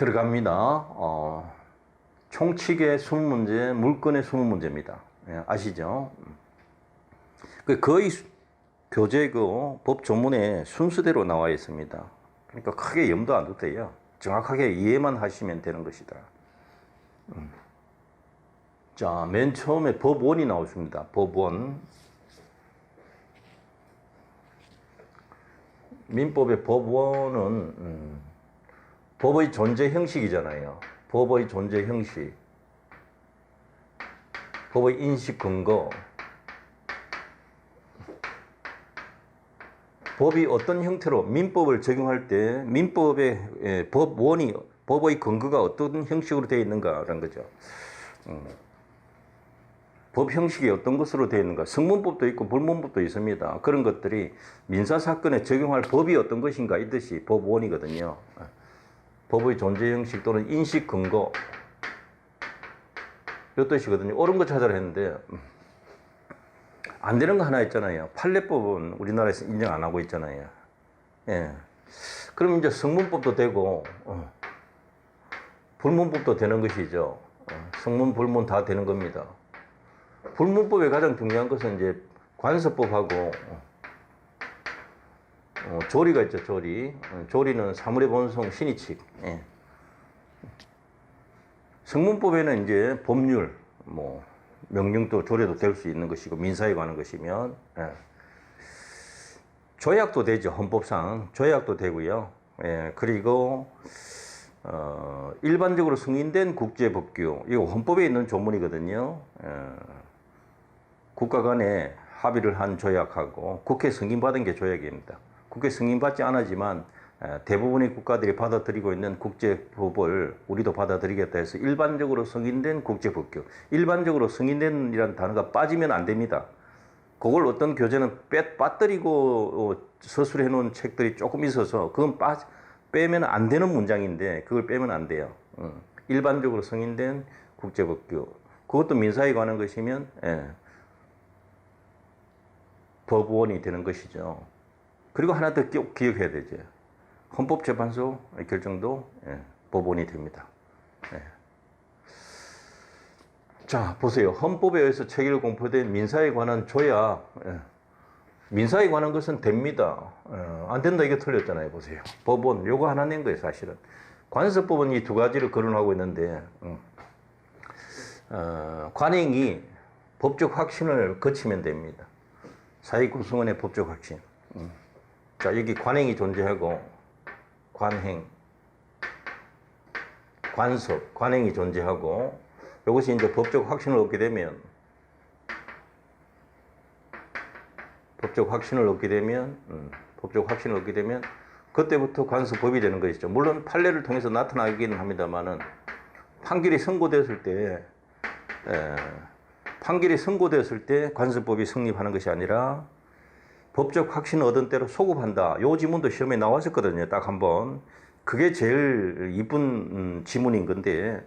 들어갑니다. 총칙의 20문제, 물권의 20문제입니다. 예, 아시죠? 거의 교재 법 조문에 순서대로 나와 있습니다. 그러니까 크게 염도 안 둬도 돼요. 정확하게 이해만 하시면 되는 것이다. 자, 맨 처음에 법원이 나오십니다. 법원. 민법의 법원은 법의 존재 형식이잖아요. 법의 존재 형식, 법의 인식 근거, 법이 어떤 형태로 민법을 적용할 때 민법의 법원이 법의 근거가 어떤 형식으로 되어 있는가라는 거죠. 법 형식이 어떤 것으로 되어 있는가. 성문법도 있고 불문법도 있습니다. 그런 것들이 민사사건에 적용할 법이 어떤 것인가 이 뜻이 법원이거든요. 법의 존재 형식 또는 인식 근거 이 뜻이거든요. 옳은 거 찾아라 했는데 안 되는 거 하나 있잖아요. 판례법은 우리나라에서 인정 안 하고 있잖아요. 예. 그럼 이제 성문법도 되고 불문법도 되는 것이죠. 성문, 불문 다 되는 겁니다. 불문법의 가장 중요한 것은 이제 관습법하고 조리가 있죠. 조리. 조리는 사물의 본성, 신의칙. 예. 성문법에는 이제 법률, 명령도 조례도 될 수 있는 것이고 민사에 관한 것이면 예. 조약도 되죠. 헌법상 조약도 되고요. 예. 그리고 일반적으로 승인된 국제법규 이거 헌법에 있는 조문이거든요. 예. 국가 간에 합의를 한 조약하고 국회 승인받은 게 조약입니다. 국회 승인받지 않았지만 대부분의 국가들이 받아들이고 있는 국제법을 우리도 받아들이겠다 해서 일반적으로 승인된 국제법규. 일반적으로 승인된이라는 단어가 빠지면 안 됩니다. 그걸 어떤 교재는 빠뜨리고 서술해 놓은 책들이 조금 있어서 그건 빼면 안 되는 문장인데 그걸 빼면 안 돼요. 일반적으로 승인된 국제법규. 그것도 민사에 관한 것이면 법원이 되는 것이죠. 그리고 하나 더 기억해야 되죠. 헌법재판소 결정도 법원이 됩니다. 자, 보세요. 헌법에 의해서 체계를 공포된 민사에 관한 조약. 민사에 관한 것은 됩니다. 안 된다 이게 틀렸잖아요. 보세요. 법원 요거 하나 낸 거예요. 사실은. 관습법은 이 두 가지를 거론하고 있는데 관행이 법적 확신을 거치면 됩니다. 사회구성원의 법적 확신. 자, 여기 관행이 존재하고 관행, 관습, 관행이 존재하고 이것이 이제 법적 확신을 얻게 되면 법적 확신을 얻게 되면 그때부터 관습법이 되는 것이죠. 물론 판례를 통해서 나타나기는 합니다만은 판결이 선고됐을 때 관습법이 성립하는 것이 아니라 법적 확신을 얻은 대로 소급한다. 요 지문도 시험에 나왔었거든요. 딱 한 번. 그게 제일 이쁜 지문인 건데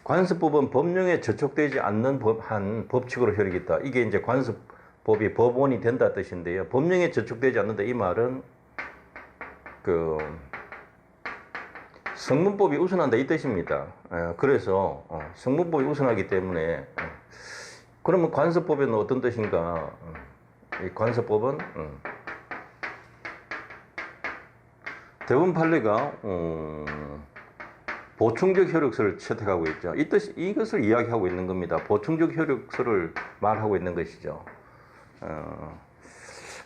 관습법은 법령에 저촉되지 않는 한 법칙으로 효력이 있다. 이게 이제 관습법이 법원이 된다 뜻인데요. 법령에 저촉되지 않는다. 이 말은 성문법이 우선한다 이 뜻입니다. 그래서 성문법이 우선하기 때문에 그러면 관습법에는 어떤 뜻인가? 이 관습법은 대부분 판례가 보충적 효력서를 채택하고 있죠. 이것을 이야기하고 있는 겁니다. 보충적 효력서를 말하고 있는 것이죠.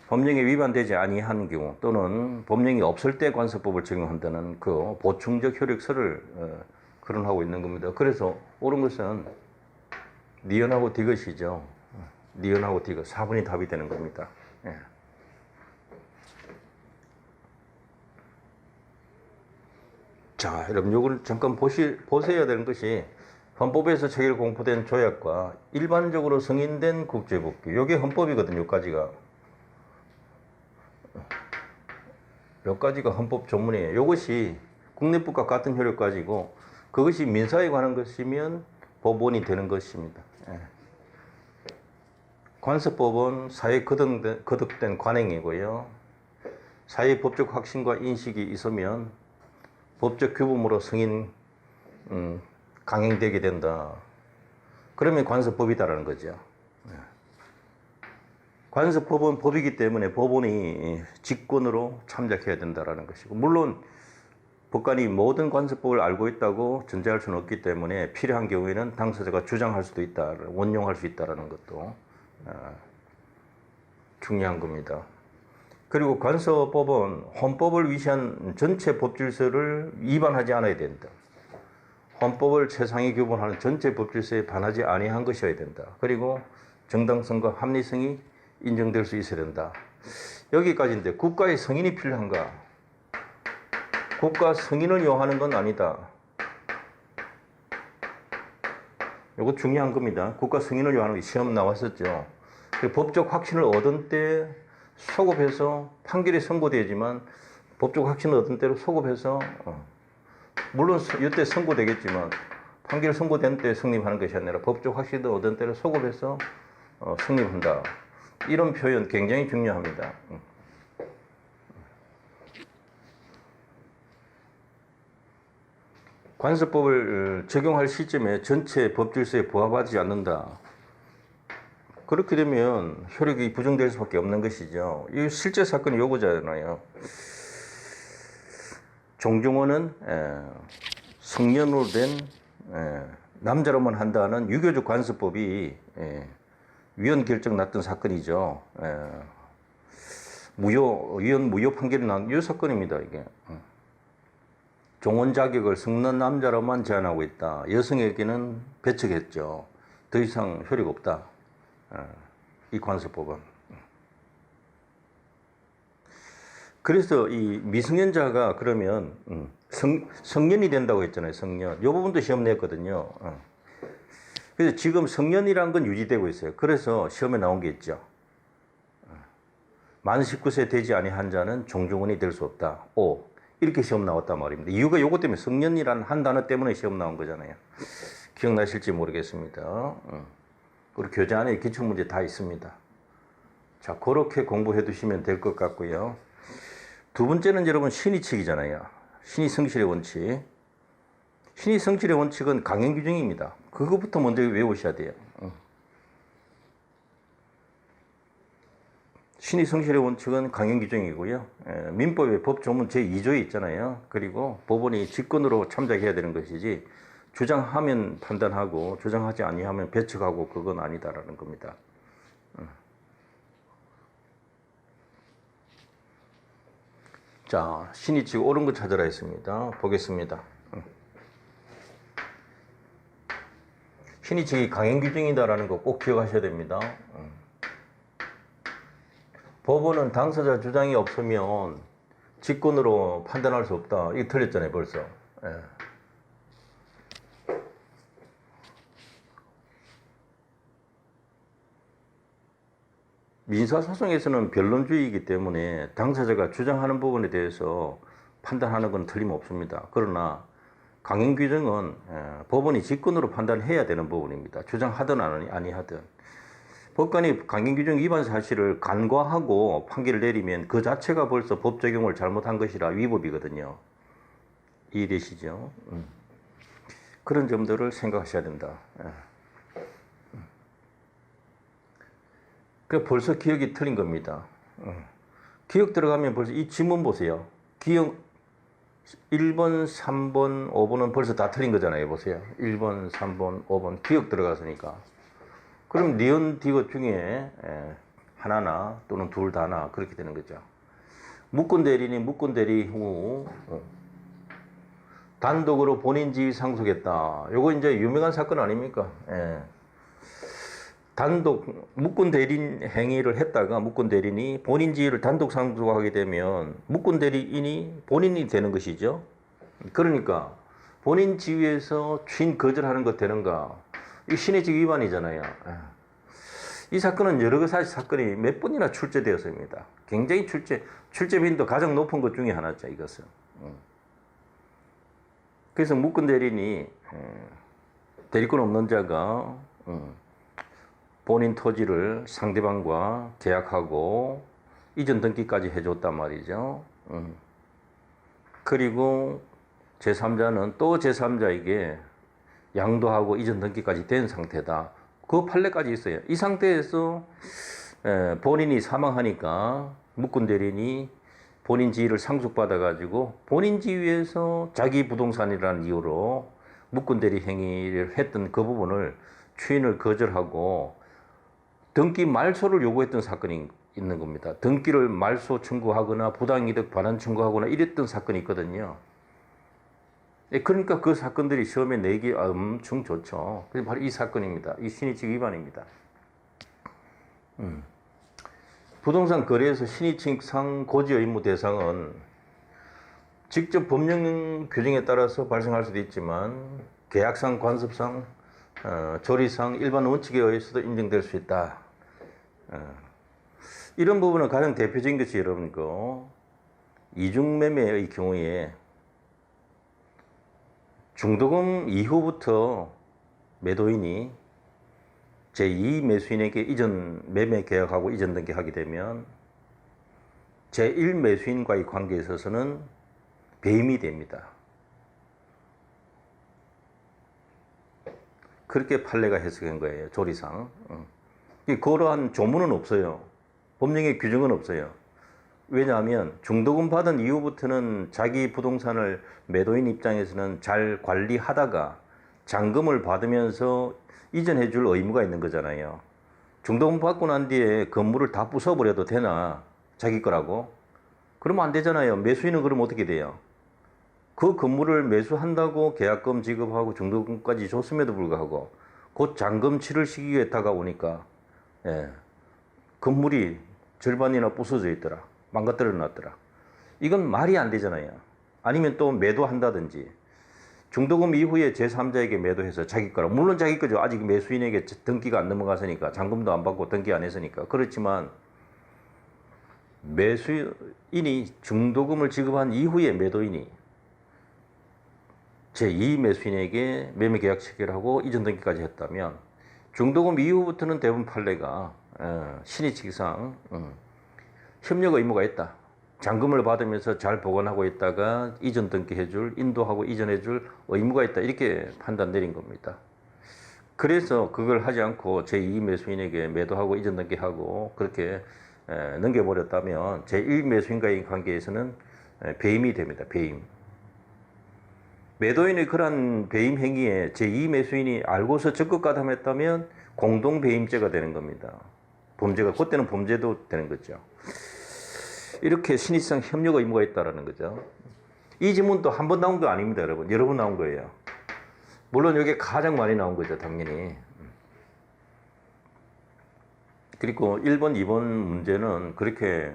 법령에 위반되지 아니한 경우 또는 법령이 없을 때 관습법을 적용한다는 그 보충적 효력서를 거론하고 있는 겁니다. 그래서 옳은 것은 니은하고 디귿이죠. 니은하고 디귿 4번이 답이 되는 겁니다. 예. 자, 여러분 이걸 잠깐 보셔야 되는 것이 헌법에서 체계를 공포된 조약과 일반적으로 승인된 국제법규. 이게 헌법이거든요. 몇 가지가 헌법 조문이에요. 이것이 국내법과 같은 효력 가지고 그것이 민사에 관한 것이면 법원이 되는 것입니다. 예. 관습법은 사회에 거듭된 관행이고요. 사회의 법적 확신과 인식이 있으면 법적 규범으로 승인 강행되게 된다. 그러면 관습법이다라는 거죠. 관습법은 법이기 때문에 법원이 직권으로 참작해야 된다라는 것이고, 물론 법관이 모든 관습법을 알고 있다고 전제할 수는 없기 때문에 필요한 경우에는 당사자가 주장할 수도 있다, 원용할 수 있다라는 것도 중요한 겁니다. 그리고 관습법은 헌법을 위시한 전체 법질서를 위반하지 않아야 된다. 헌법을 최상위 규범하는 전체 법질서에 반하지 아니한 것이어야 된다. 그리고 정당성과 합리성이 인정될 수 있어야 된다. 여기까지인데 국가의 승인이 필요한가? 국가 승인을 요하는 건 아니다. 이거 중요한 겁니다. 국가 승인을 요하는 게 시험 나왔었죠. 법적 확신을 얻은 때 소급해서 판결이 선고되지만 법적 확신을 얻은 때로 소급해서 물론 이때 선고되겠지만 판결 선고된 때 성립하는 것이 아니라 법적 확신을 얻은 때로 소급해서 성립한다. 이런 표현 굉장히 중요합니다. 관습법을 적용할 시점에 전체 법질서에 부합하지 않는다. 그렇게 되면 효력이 부정될 수밖에 없는 것이죠. 이 실제 사건이 요거잖아요. 종중원은 성년으로 된 남자로만 한다는 유교적 관습법이 위헌 결정 났던 사건이죠. 위헌 무효 판결이 난 이 사건입니다. 이게 종원 자격을 성년 남자로만 제한하고 있다. 여성에게는 배척했죠. 더 이상 효력 없다. 이 관습법은. 그래서 이 미성년자가 그러면 성년이 된다고 했잖아요. 성년. 이 부분도 시험 냈거든요. 그래서 지금 성년이란 건 유지되고 있어요. 그래서 시험에 나온 게 있죠. 만 19세 되지 아니한 자는 종중원이 될 수 없다. 이렇게 시험 나왔단 말입니다. 이유가 이것 때문에 성년이라는 한 단어 때문에 시험 나온 거잖아요. 기억나실지 모르겠습니다. 그리고 교재 안에 기출문제 다 있습니다. 자, 그렇게 공부해 두시면 될 것 같고요. 두 번째는 여러분 신의칙이잖아요. 신의성실의 원칙. 신의성실의 원칙은 강행규정입니다. 그거부터 먼저 외우셔야 돼요. 신의성실의 원칙은 강행규정이고요. 민법의 법조문 제2조에 있잖아요. 그리고 법원이 직권으로 참작해야 되는 것이지 주장하면 판단하고 주장하지 아니하면 배척하고 그건 아니다라는 겁니다. 자, 신의칙 옳은 거 찾으라 했습니다. 보겠습니다. 신의칙이 강행규정이다라는 거 꼭 기억하셔야 됩니다. 법원은 당사자 주장이 없으면 직권으로 판단할 수 없다. 이거 틀렸잖아요, 벌써. 민사소송에서는 변론주의이기 때문에 당사자가 주장하는 부분에 대해서 판단하는 건 틀림없습니다. 그러나 강행규정은 법원이 직권으로 판단해야 되는 부분입니다. 주장하든 아니하든. 법관이 강행규정 위반 사실을 간과하고 판결을 내리면 그 자체가 벌써 법 적용을 잘못한 것이라 위법이거든요. 이해되시죠? 그런 점들을 생각하셔야 된다. 그 벌써 기억이 틀린 겁니다. 기억 들어가면 벌써 이 지문 보세요. 기억 1번, 3번, 5번은 벌써 다 틀린 거잖아요. 보세요. 1번, 3번, 5번 기억 들어갔으니까. 그럼 니은 디귿 중에 하나나 또는 둘 다나 그렇게 되는 거죠. 무권 대리인이 무권 대리 후 단독으로 본인 지위 상속했다. 요거 이제 유명한 사건 아닙니까? 단독 무권 대리인 행위를 했다가 무권 대리인이 본인 지위를 단독 상속하게 되면 무권 대리인이 본인이 되는 것이죠. 그러니까 본인 지위에서 취인 거절하는 것 되는가? 이 신의직 위반이잖아요. 이 사건은 여러 가지 사건이 몇 번이나 출제되었습니다. 굉장히 출제 빈도 가장 높은 것 중에 하나죠, 이것은. 그래서 무권 대리인이 대리권 없는 자가 본인 토지를 상대방과 계약하고 이전 등기까지 해줬단 말이죠. 그리고 제3자는 또 제3자에게 양도하고 이전 등기까지 된 상태다. 그 판례까지 있어요. 이 상태에서 본인이 사망하니까 묵군 대리인이 본인 지위를 상속받아가지고 본인 지위에서 자기 부동산이라는 이유로 묵군 대리 행위를 했던 그 부분을 추인을 거절하고 등기 말소를 요구했던 사건이 있는 겁니다. 등기를 말소 청구하거나 부당이득 반환 청구하거나 이랬던 사건이 있거든요. 그러니까 그 사건들이 시험에 내기 엄청 좋죠. 그게 바로 이 사건입니다. 이 신의칙 위반입니다. 부동산 거래에서 신의칙상 고지 의무 대상은 직접 법령 규정에 따라서 발생할 수도 있지만 계약상, 관습상, 조리상, 일반 원칙에 의해서도 인정될 수 있다. 이런 부분은 가장 대표적인 것이 여러분 이중매매의 경우에 중도금 이후부터 매도인이 제2 매수인에게 이전 매매 계약하고 이전 등기하게 되면 제1 매수인과의 관계에 있어서는 배임이 됩니다. 그렇게 판례가 해석한 거예요. 조리상. 그러한 조문은 없어요. 법령의 규정은 없어요. 왜냐하면 중도금 받은 이후부터는 자기 부동산을 매도인 입장에서는 잘 관리하다가 잔금을 받으면서 이전해 줄 의무가 있는 거잖아요. 중도금 받고 난 뒤에 건물을 다 부숴버려도 되나? 자기 거라고? 그러면 안 되잖아요. 매수인은 그럼 어떻게 돼요? 그 건물을 매수한다고 계약금 지급하고 중도금까지 줬음에도 불구하고 곧 잔금 치를 시기에 다가오니까 건물이 절반이나 부서져 있더라. 망가뜨려 놨더라. 이건 말이 안 되잖아요. 아니면 또 매도한다든지 중도금 이후에 제3자에게 매도해서 자기 거라. 물론 자기 거죠. 아직 매수인에게 등기가 안 넘어갔으니까 잔금도 안 받고 등기 안 했으니까. 그렇지만 매수인이 중도금을 지급한 이후에 매도인이 제2 매수인에게 매매계약 체결하고 이전 등기까지 했다면 중도금 이후부터는 대부분 판례가 신의칙상 협력 의무가 있다. 잔금을 받으면서 잘 보관하고 있다가 이전 등기해줄, 인도하고 이전해줄 의무가 있다. 이렇게 판단 내린 겁니다. 그래서 그걸 하지 않고 제2 매수인에게 매도하고 이전 등기하고 그렇게 넘겨버렸다면 제1 매수인과의 관계에서는 배임이 됩니다. 배임. 매도인의 그러한 배임 행위에 제2 매수인이 알고서 적극 가담했다면 공동배임죄가 되는 겁니다. 범죄가, 그때는 범죄도 되는 거죠. 이렇게 신의상 협력 의무가 있다는 거죠. 이 지문도 한 번 나온 거 아닙니다, 여러분. 여러 번 나온 거예요. 물론 이게 가장 많이 나온 거죠, 당연히. 그리고 1번, 2번 문제는 그렇게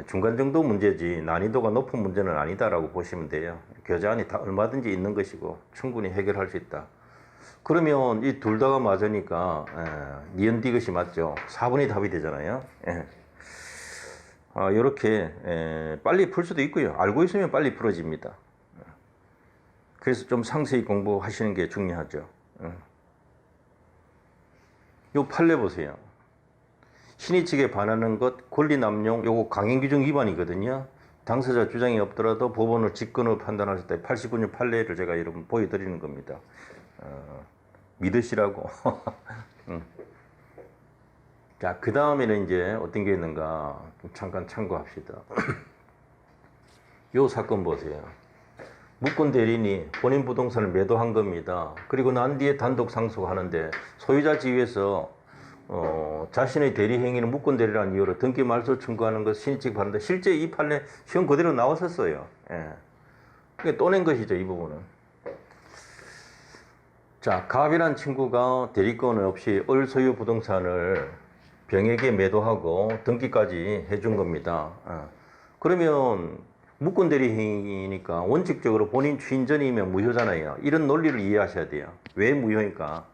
중간 정도 문제지 난이도가 높은 문제는 아니다라고 보시면 돼요. 교재안이 다 얼마든지 있는 것이고 충분히 해결할 수 있다. 그러면 이 둘 다가 맞으니까 니은디 것이 맞죠. 4번이 답이 되잖아요. 이렇게 빨리 풀 수도 있고요. 알고 있으면 빨리 풀어집니다. 그래서 좀 상세히 공부하시는 게 중요하죠. 요 판례 보세요. 신의칙에 반하는 것, 권리남용, 요거 강행규정 위반이거든요. 당사자 주장이 없더라도 법원을 직권으로 판단할 때 89년 판례를 제가 여러분 보여드리는 겁니다. 믿으시라고. 자, 그 다음에는 이제 어떤 게 있는가 좀 잠깐 참고합시다. 요 사건 보세요. 묵군 대리인이 본인 부동산을 매도한 겁니다. 그리고 난 뒤에 단독 상속하는데 소유자 지위에서 자신의 대리 행위는 묵군 대리라는 이유로 등기 말소 청구하는 것 신의칙 반대. 실제 이 판례 시험 그대로 나왔었어요. 그러니까 또 낸 것이죠, 이 부분은. 자, 갑이란 친구가 대리권 없이 을 소유 부동산을 병에게 매도하고 등기까지 해준 겁니다. 그러면 묵군 대리 행위니까 원칙적으로 본인 추인 전이면 무효잖아요. 이런 논리를 이해하셔야 돼요. 왜 무효니까?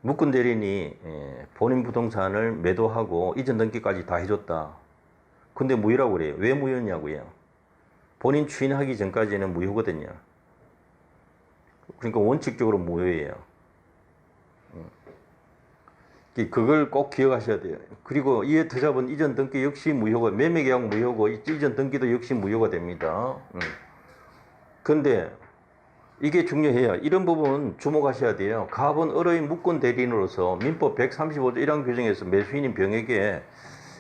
묵군 대리인이 본인 부동산을 매도하고 이전 등기까지 다 해줬다. 근데 무효라고 그래요. 왜 무효냐고요? 본인 추인하기 전까지는 무효거든요. 그러니까 원칙적으로 무효예요. 그걸 꼭 기억하셔야 돼요. 그리고 이에 터잡은 이전 등기 역시 무효고, 매매계약 무효고, 이전 등기도 역시 무효가 됩니다. 근데 이게 중요해요. 이런 부분 주목하셔야 돼요. 갑은 을의 무권 대리인으로서 민법 135조 1항 규정에서 매수인인 병에게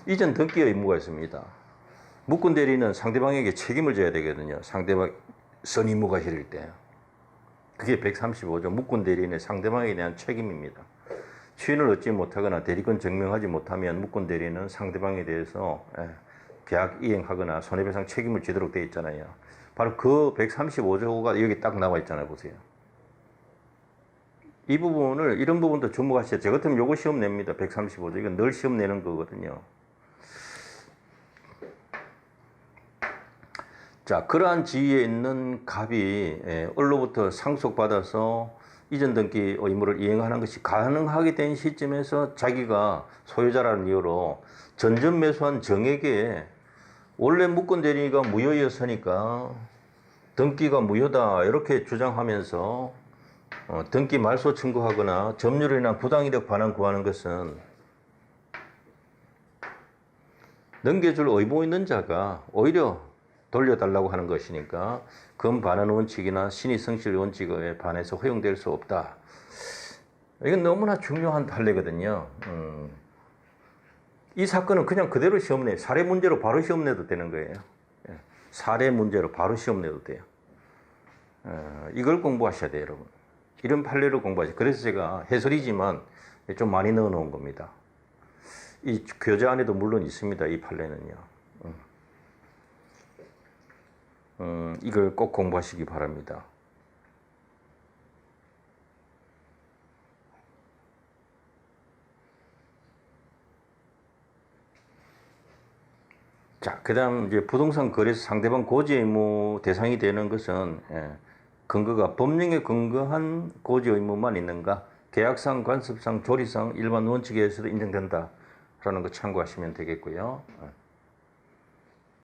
이전 등기 의무가 있습니다. 무권 대리인은 상대방에게 책임을 져야 되거든요. 상대방 선의무가 실릴 때. 그게 135조 무권 대리인의 상대방에 대한 책임입니다. 추인을 얻지 못하거나 대리권 증명하지 못하면 무권 대리인은 상대방에 대해서 계약 이행하거나 손해배상 책임을 지도록 되어 있잖아요. 바로 그 135조가 여기 딱 나와 있잖아요. 보세요. 이 부분을, 이런 부분도 주목하셔야, 저 같으면 요거 시험 냅니다. 135조. 이건 늘 시험 내는 거거든요. 자, 그러한 지위에 있는 갑이 을로부터 상속받아서 이전 등기 의무를 이행하는 것이 가능하게 된 시점에서 자기가 소유자라는 이유로 전전 매수한 정에게 원래 무권 대리가 무효였으니까 등기가 무효다 이렇게 주장하면서 등기 말소 청구하거나 점유로 인한 부당이득 반환 구하는 것은 넘겨줄 의무 있는 자가 오히려 돌려달라고 하는 것이니까 금반환 원칙이나 신의성실 원칙에 반해서 허용될 수 없다. 이건 너무나 중요한 판례거든요. 이 사건은 그냥 그대로 시험 내, 사례 문제로 바로 시험 내도 되는 거예요. 사례 문제로 바로 시험 내도 돼요. 이걸 공부하셔야 돼요, 여러분. 이런 판례를 공부하셔야 돼요. 그래서 제가 해설이지만 좀 많이 넣어 놓은 겁니다. 이 교재 안에도 물론 있습니다, 이 판례는요. 이걸 꼭 공부하시기 바랍니다. 자, 그 다음 이제 부동산 거래에서 상대방 고지 의무 대상이 되는 것은 근거가 법령에 근거한 고지 의무만 있는가, 계약상, 관습상, 조리상, 일반 원칙에 의해서도 인정된다라는 거 참고하시면 되겠고요.